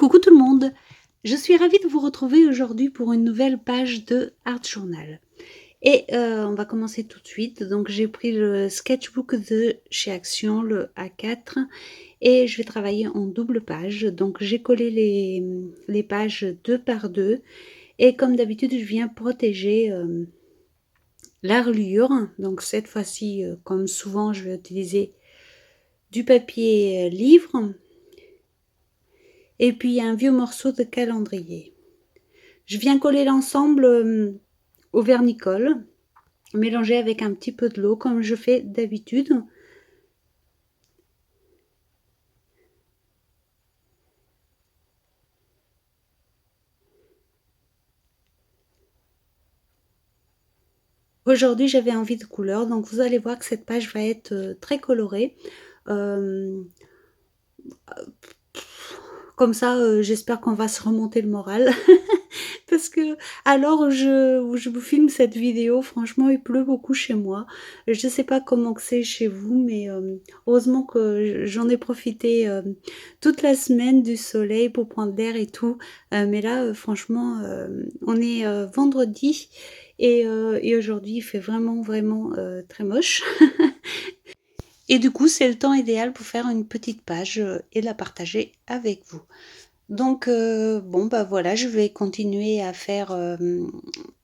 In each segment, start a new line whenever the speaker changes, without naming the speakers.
Coucou tout le monde, je suis ravie de vous retrouver aujourd'hui pour une nouvelle page de Art Journal. Et on va commencer tout de suite. Donc j'ai pris le sketchbook de chez Action, le A4, et je vais travailler en double page. Donc j'ai collé les pages deux par deux. Et comme d'habitude, je viens protéger la reliure. Donc cette fois-ci, comme souvent, je vais utiliser du papier livre et puis un vieux morceau de calendrier. Je viens coller l'ensemble au vernicole, mélanger avec un petit peu de l'eau comme je fais d'habitude. Aujourd'hui, j'avais envie de couleur, donc vous allez voir que cette page va être très colorée. Euh, Comme ça, j'espère qu'on va se remonter le moral. Parce que à l'heure où je vous filme cette vidéo, franchement, il pleut beaucoup chez moi. Je ne sais pas comment que c'est chez vous, mais heureusement que j'en ai profité toute la semaine du soleil pour prendre l'air et tout. Mais là, franchement, on est vendredi et aujourd'hui, il fait vraiment très moche. Et du coup, c'est le temps idéal pour faire une petite page et la partager avec vous. Donc, bon, bah voilà, je vais continuer à faire,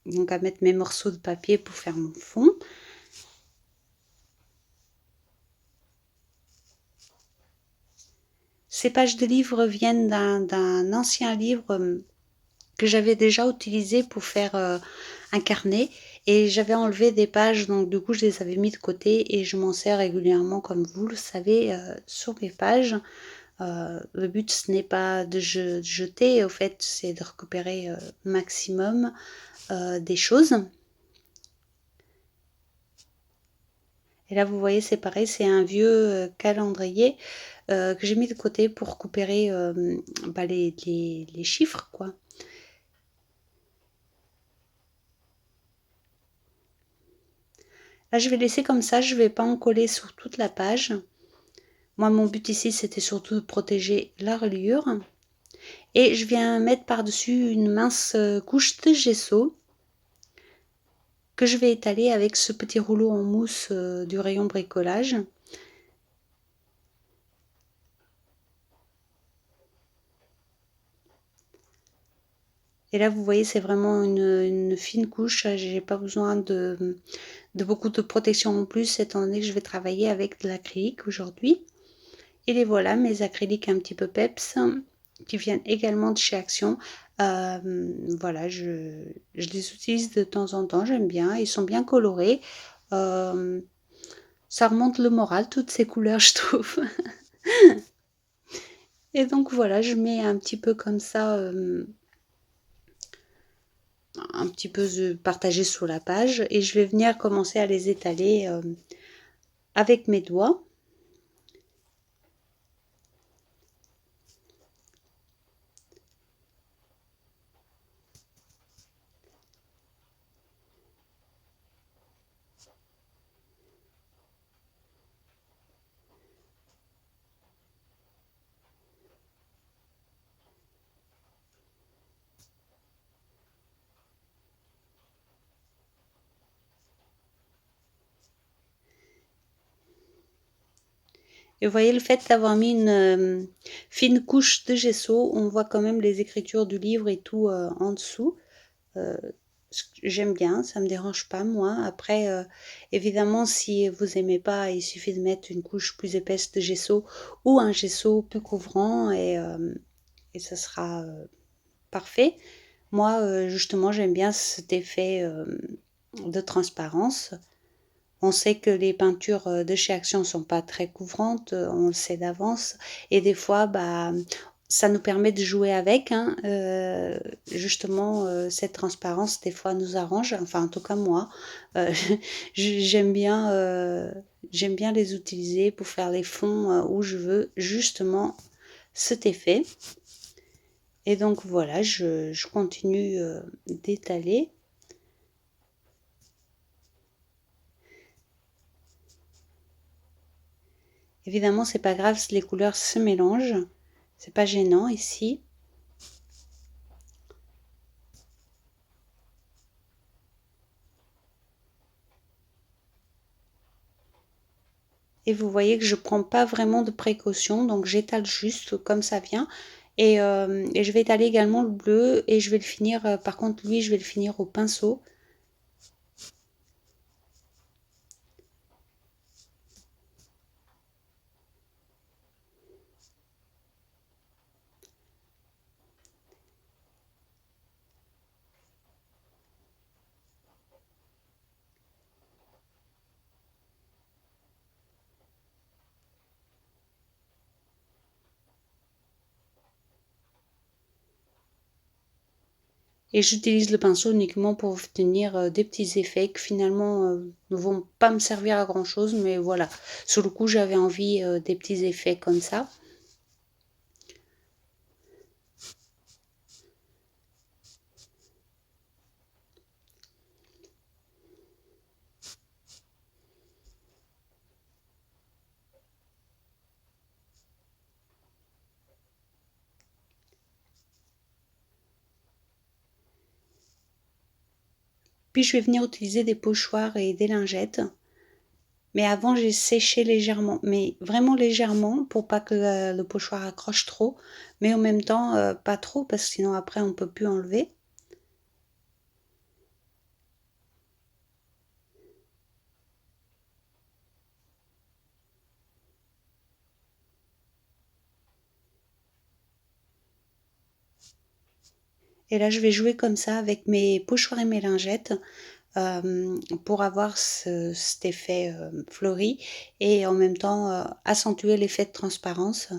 donc à mettre mes morceaux de papier pour faire mon fond. Ces pages de livre viennent d'un ancien livre que j'avais déjà utilisé pour faire un carnet. Et j'avais enlevé des pages, donc du coup, je les avais mis de côté et je m'en sers régulièrement, comme vous le savez, sur mes pages. Le but, ce n'est pas de jeter, au fait, c'est de récupérer maximum des choses. Et là, vous voyez, c'est pareil, c'est un vieux calendrier que j'ai mis de côté pour récupérer bah, les chiffres, quoi. Là, je vais laisser comme ça, je ne vais pas en coller sur toute la page. Moi, mon but ici, c'était surtout de protéger la reliure. Et je viens mettre par-dessus une mince couche de gesso que je vais étaler avec ce petit rouleau en mousse du rayon bricolage. Et là, vous voyez, c'est vraiment une fine couche. J'ai pas besoin de beaucoup de protection en plus, étant donné que je vais travailler avec de l'acrylique aujourd'hui. Et les voilà, mes acryliques un petit peu peps, qui viennent également de chez Action. Voilà, je les utilise de temps en temps, j'aime bien. Ils sont bien colorés. Euh, Ça remonte le moral, toutes ces couleurs, je trouve. Et donc voilà, je mets un petit peu comme ça, un petit peu partagé sur la page. Et je vais venir commencer à les étaler avec mes doigts. Et vous voyez, le fait d'avoir mis une fine couche de gesso, on voit quand même les écritures du livre et tout en dessous. Euh, J'aime bien, ça me dérange pas moi. Après, évidemment, si vous aimez pas, il suffit de mettre une couche plus épaisse de gesso ou un gesso plus couvrant et ça sera parfait. Moi, justement, j'aime bien cet effet de transparence. On sait que les peintures de chez Action ne sont pas très couvrantes, on le sait d'avance. Et des fois, bah, ça nous permet de jouer avec. Hein. Justement, cette transparence, des fois, nous arrange. Enfin, en tout cas, moi, euh, j'aime bien les utiliser pour faire les fonds où je veux justement cet effet. Et donc, voilà, je continue d'étaler. Évidemment, c'est pas grave si les couleurs se mélangent. C'est pas gênant ici. Et vous voyez que je prends pas vraiment de précautions, donc j'étale juste comme ça vient. Et je vais étaler également le bleu et je vais le finir, par contre lui je vais le finir au pinceau. Et j'utilise le pinceau uniquement pour obtenir des petits effets qui finalement ne vont pas me servir à grand chose, mais voilà. Sur le coup, j'avais envie des petits effets comme ça. Puis je vais venir utiliser des pochoirs et des lingettes. Mais avant, j'ai séché légèrement, mais vraiment légèrement pour pas que le pochoir accroche trop, mais en même temps pas trop parce que sinon après on peut plus enlever. Et là, je vais jouer comme ça avec mes pochoirs et mes lingettes pour avoir cet effet fleuri et en même temps accentuer l'effet de transparence.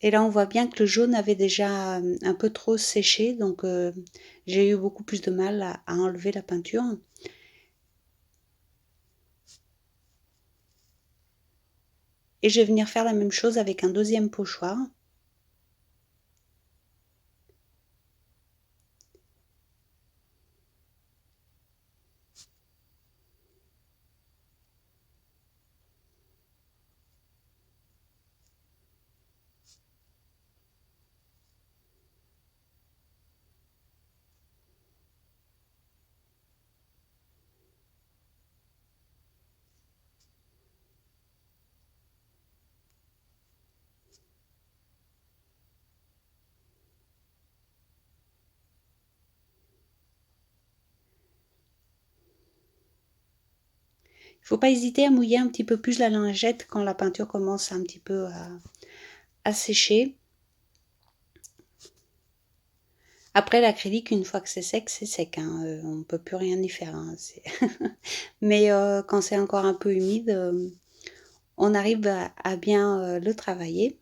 Et là, on voit bien que le jaune avait déjà un peu trop séché, donc j'ai eu beaucoup plus de mal à enlever la peinture. Et je vais venir faire la même chose avec un deuxième pochoir. Il ne faut pas hésiter à mouiller un petit peu plus la lingette quand la peinture commence un petit peu à sécher. Après l'acrylique, une fois que c'est sec, hein, on ne peut plus rien y faire. Hein, mais quand c'est encore un peu humide, on arrive à bien le travailler.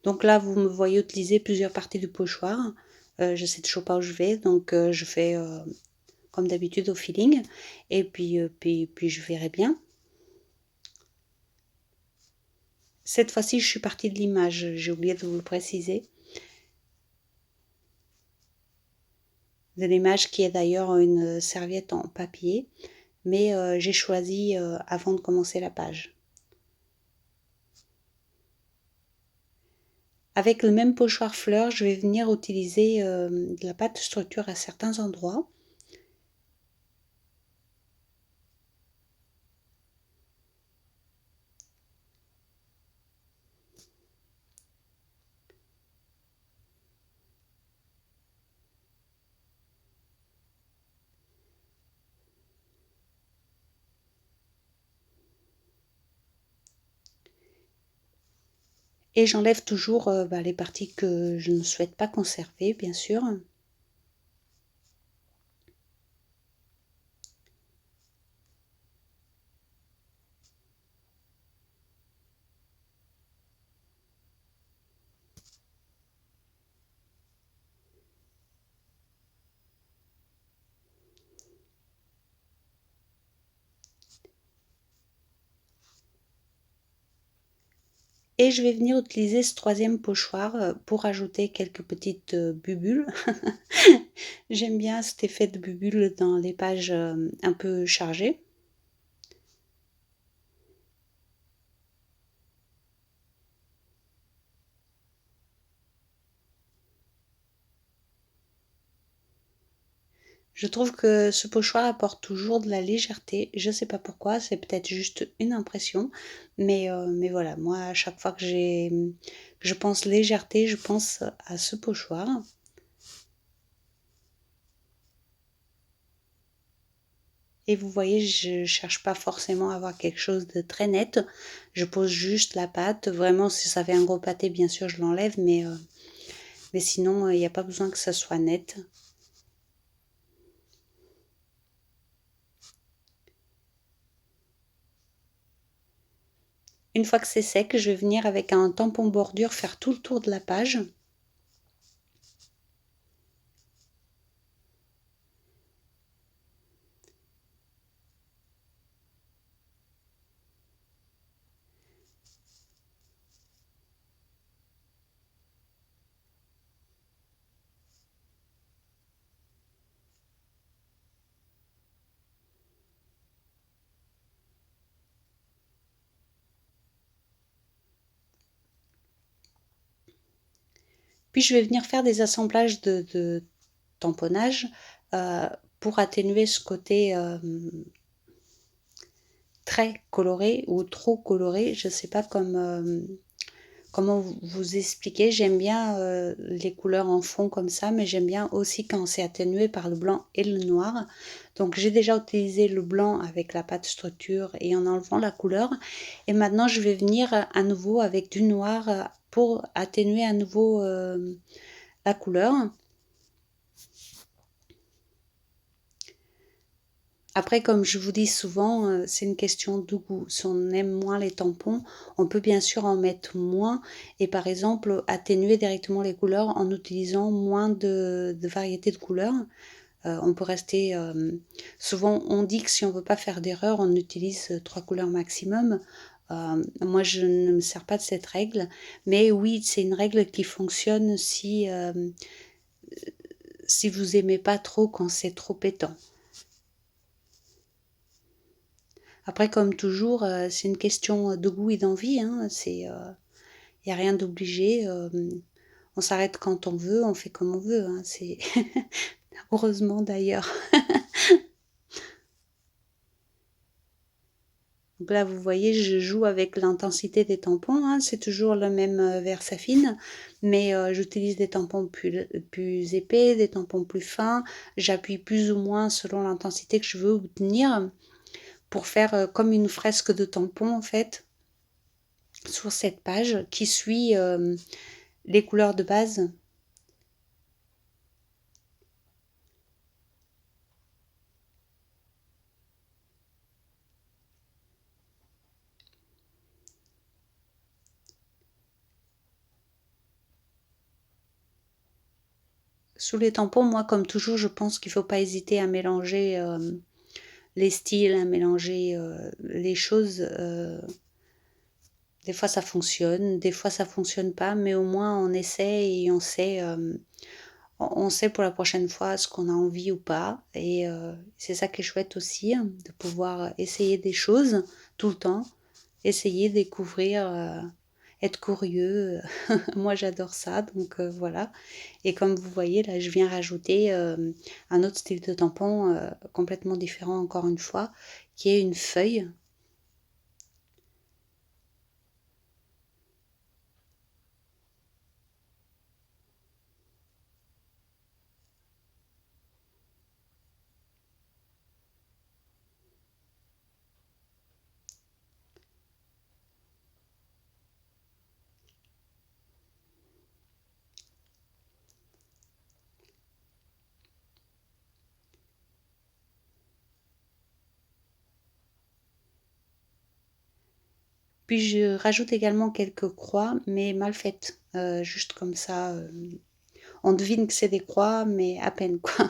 Donc là, vous me voyez utiliser plusieurs parties du pochoir. Je sais toujours pas où je vais, donc je fais comme d'habitude au feeling. Et puis je verrai bien. Cette fois-ci, je suis partie de l'image, j'ai oublié de vous le préciser. De l'image qui est d'ailleurs une serviette en papier, mais j'ai choisi avant de commencer la page. Avec le même pochoir fleur, je vais venir utiliser de la pâte structure à certains endroits. Et j'enlève toujours les parties que je ne souhaite pas conserver, bien sûr. Et je vais venir utiliser ce troisième pochoir pour ajouter quelques petites bubules. J'aime bien cet effet de bubules dans les pages un peu chargées. Je trouve que ce pochoir apporte toujours de la légèreté. Je sais pas pourquoi, c'est peut-être juste une impression, mais voilà, moi à chaque fois que je pense légèreté, je pense à ce pochoir. Et vous voyez, je cherche pas forcément à avoir quelque chose de très net. Je pose juste la pâte. Vraiment, si ça fait un gros pâté, bien sûr, je l'enlève, mais sinon, il n'y a pas besoin que ça soit net. Une fois que c'est sec, je vais venir avec un tampon bordure faire tout le tour de la page. Puis je vais venir faire des assemblages de tamponnage pour atténuer ce côté très coloré ou trop coloré. Je ne sais pas comment vous expliquer. J'aime bien les couleurs en fond comme ça, mais j'aime bien aussi quand c'est atténué par le blanc et le noir. Donc j'ai déjà utilisé le blanc avec la pâte structure et en enlevant la couleur. Et maintenant je vais venir à nouveau avec du noir pour atténuer à nouveau la couleur. Après, comme je vous dis souvent, c'est une question de goût. Si on aime moins les tampons, on peut bien sûr en mettre moins et par exemple atténuer directement les couleurs en utilisant moins de variétés de couleurs. On peut rester... souvent, on dit que si on ne veut pas faire d'erreur, on utilise 3 couleurs maximum. Moi, je ne me sers pas de cette règle, mais oui, c'est une règle qui fonctionne si vous aimez pas trop quand c'est trop pétant. Après, comme toujours, c'est une question de goût et d'envie, hein. Y a rien d'obligé. On s'arrête quand on veut, on fait comme on veut, hein. C'est heureusement d'ailleurs. Donc là, vous voyez, je joue avec l'intensité des tampons, hein. C'est toujours le même Versafine, mais j'utilise des tampons plus épais, des tampons plus fins. J'appuie plus ou moins selon l'intensité que je veux obtenir pour faire comme une fresque de tampons en fait sur cette page qui suit les couleurs de base. Sous les tampons, moi, comme toujours, je pense qu'il ne faut pas hésiter à mélanger les styles, à mélanger les choses. Des fois, ça fonctionne, des fois, ça fonctionne pas, mais au moins, on essaie et on sait pour la prochaine fois ce qu'on a envie ou pas. Et c'est ça qui est chouette aussi, hein, de pouvoir essayer des choses tout le temps, essayer, découvrir, être curieux. Moi, j'adore ça, donc voilà. Et comme vous voyez, là, je viens rajouter un autre style de tampon complètement différent, encore une fois, qui est une feuille. Puis je rajoute également quelques croix, mais mal faites. Juste comme ça, on devine que c'est des croix, mais à peine quoi.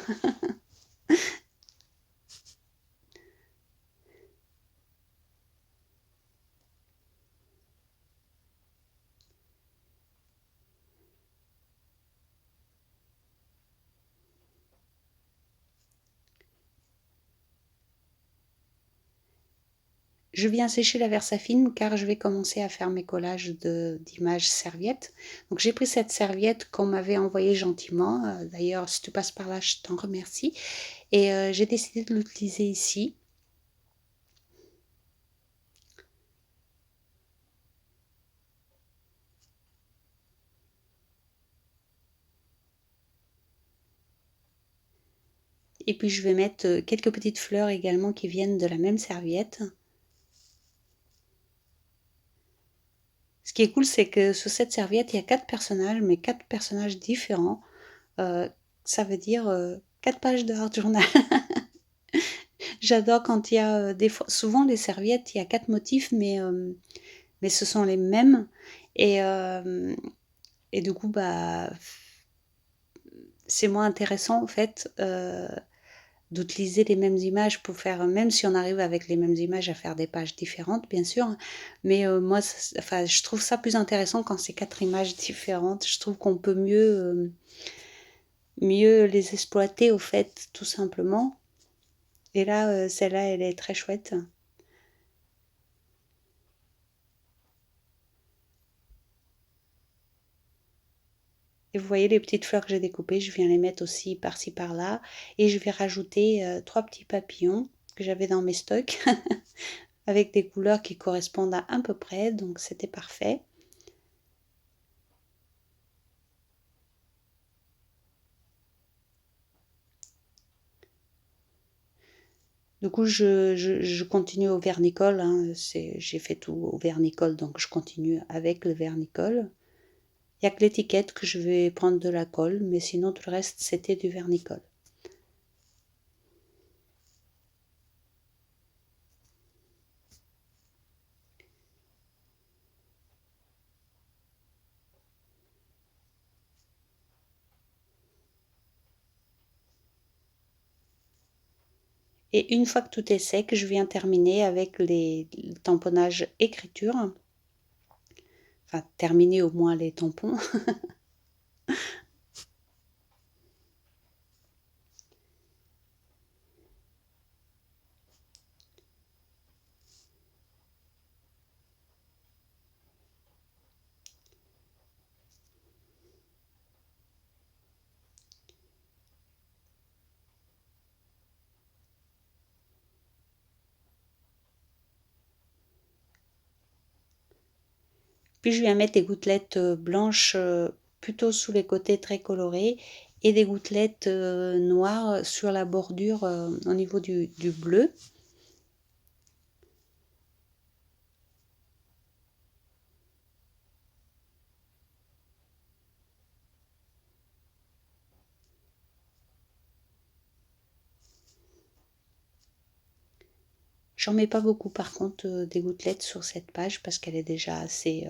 Je viens sécher la Versafine car je vais commencer à faire mes collages d'images serviettes. Donc j'ai pris cette serviette qu'on m'avait envoyée gentiment. D'ailleurs, si tu passes par là, je t'en remercie. Et j'ai décidé de l'utiliser ici. Et puis je vais mettre quelques petites fleurs également qui viennent de la même serviette. Ce qui est cool, c'est que sur cette serviette, il y a 4 personnages, mais 4 personnages différents. Ça veut dire 4 pages de art journal. J'adore quand il y a des fois, souvent les serviettes, il y a 4 motifs, mais ce sont les mêmes. Et, euh, et du coup, bah, c'est moins intéressant en fait d'utiliser les mêmes images pour faire, même si on arrive avec les mêmes images à faire des pages différentes, bien sûr. Mais moi, enfin, je trouve ça plus intéressant quand c'est 4 images différentes. Je trouve qu'on peut mieux les exploiter au fait, tout simplement. Et là, celle-là, elle est très chouette. Et vous voyez les petites fleurs que j'ai découpées, je viens les mettre aussi par-ci par-là. Et je vais rajouter 3 petits papillons que j'avais dans mes stocks avec des couleurs qui correspondent à peu près, donc c'était parfait. Du coup, je continue au vernicole, hein. J'ai fait tout au vernicole, donc je continue avec le vernicole. Il n'y a que l'étiquette que je vais prendre de la colle, mais sinon tout le reste c'était du vernicole. Et une fois que tout est sec, je viens terminer avec le tamponnage écriture. Enfin, terminer au moins les tampons. Puis je viens mettre des gouttelettes blanches plutôt sous les côtés très colorés et des gouttelettes noires sur la bordure au niveau du bleu. J'en mets pas beaucoup par contre des gouttelettes sur cette page parce qu'elle est déjà assez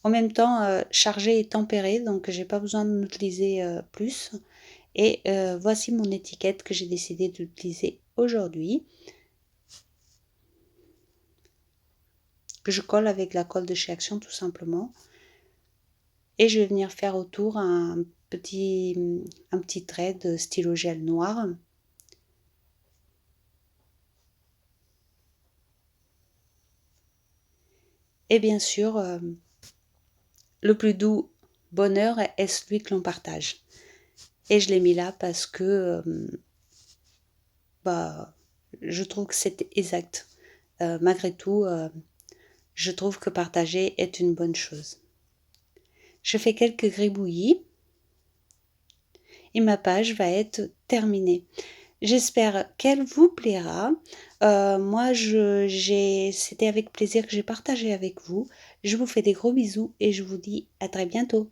en même temps chargée et tempérée, donc j'ai pas besoin d'en utiliser plus. Et voici mon étiquette que j'ai décidé d'utiliser aujourd'hui, que je colle avec la colle de chez Action tout simplement. Et je vais venir faire autour un petit trait de stylo gel noir. Et bien sûr, le plus doux bonheur est celui que l'on partage. Et je l'ai mis là parce que bah, je trouve que c'est exact. Malgré tout, je trouve que partager est une bonne chose. Je fais quelques gribouillis et ma page va être terminée. J'espère qu'elle vous plaira. Moi, c'était avec plaisir que j'ai partagé avec vous. Je vous fais des gros bisous et je vous dis à très bientôt.